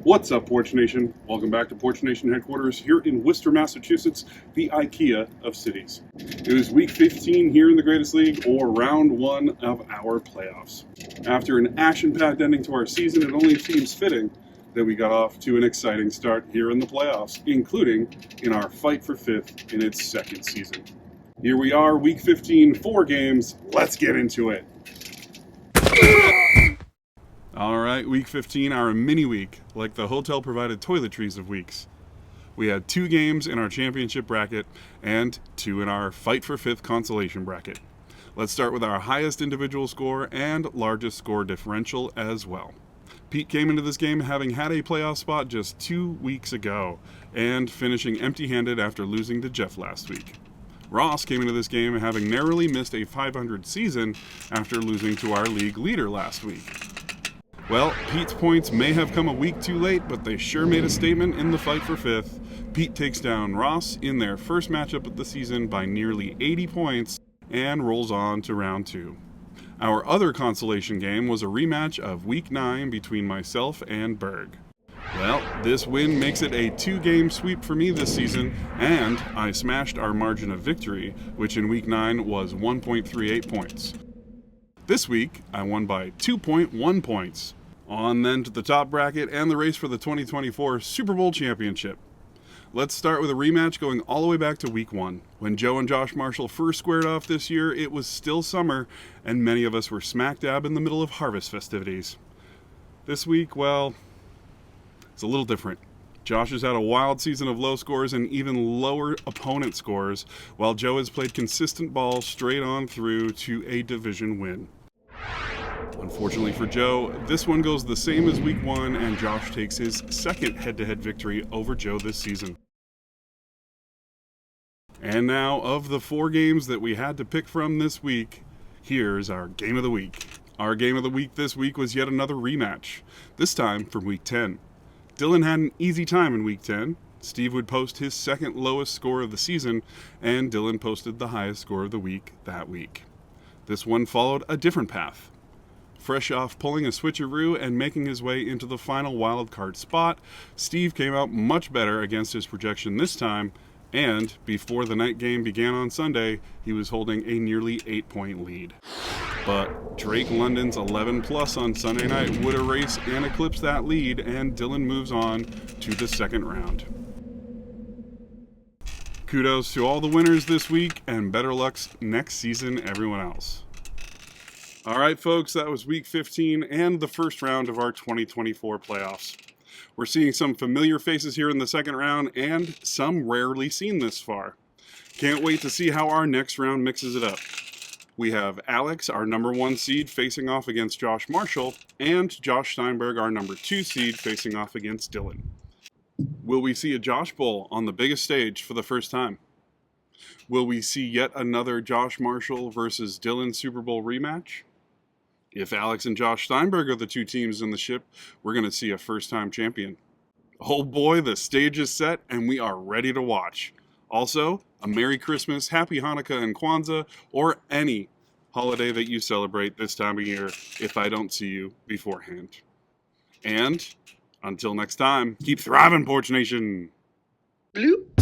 What's up, Porch Nation? Welcome back to Porch Nation headquarters here in Worcester, Massachusetts, the IKEA of cities. It was week 15 here in the Greatest League, or round one of our playoffs. After an action-packed ending to our season, it only seems fitting that we got off to an exciting start here in the playoffs, including in our fight for fifth in its second season. Here we are, week 15, 4 games. Let's get into it. All right, week 15, our mini week, like the hotel-provided toiletries of weeks. We had 2 games in our championship bracket and 2 in our fight for fifth consolation bracket. Let's start with our highest individual score and largest score differential as well. Pete came into this game having had a playoff spot just 2 weeks ago and finishing empty-handed after losing to Jeff last week. Ross came into this game having narrowly missed a 500 season after losing to our league leader last week. Well, Pete's points may have come a week too late, but they sure made a statement in the fight for fifth. Pete takes down Ross in their first matchup of the season by nearly 80 points and rolls on to round 2. Our other consolation game was a rematch of week 9 between myself and Berg. Well, this win makes it a 2-game sweep for me this season, and I smashed our margin of victory, which in week 9 was 1.38 points. This week, I won by 2.1 points. On then to the top bracket and the race for the 2024 Super Bowl championship. Let's start with a rematch going all the way back to week 1. When Joe and Josh Marshall first squared off this year, it was still summer, and many of us were smack dab in the middle of harvest festivities. This week, well, it's a little different. Josh has had a wild season of low scores and even lower opponent scores, while Joe has played consistent ball straight on through to a division win. Unfortunately for Joe, this one goes the same as week 1, and Josh takes his second head-to-head victory over Joe this season. And now, of the 4 games that we had to pick from this week, here's our game of the week. Our game of the week this week was yet another rematch, this time from week 10. Dylan had an easy time in week 10. Steve would post his second lowest score of the season, and Dylan posted the highest score of the week that week. This one followed a different path. Fresh off pulling a switcheroo and making his way into the final wildcard spot, Steve came out much better against his projection this time, and before the night game began on Sunday, he was holding a nearly 8-point lead. But Drake London's 11+ on Sunday night would erase and eclipse that lead, and Dylan moves on to the second round. Kudos to all the winners this week, and better luck next season, everyone else. All right, folks, that was week 15 and the first round of our 2024 playoffs. We're seeing some familiar faces here in the second round and some rarely seen this far. Can't wait to see how our next round mixes it up. We have Alex, our number 1 seed, facing off against Josh Marshall, and Josh Steinberg, our number 2 seed, facing off against Dylan. Will we see a Josh Bowl on the biggest stage for the first time? Will we see yet another Josh Marshall versus Dylan Super Bowl rematch? If Alex and Josh Steinberg are the 2 teams in the ship, we're going to see a first-time champion. Oh boy, the stage is set and we are ready to watch. Also, a Merry Christmas, Happy Hanukkah and Kwanzaa, or any holiday that you celebrate this time of year if I don't see you beforehand. And until next time, keep thriving, Porch Nation! Bloop.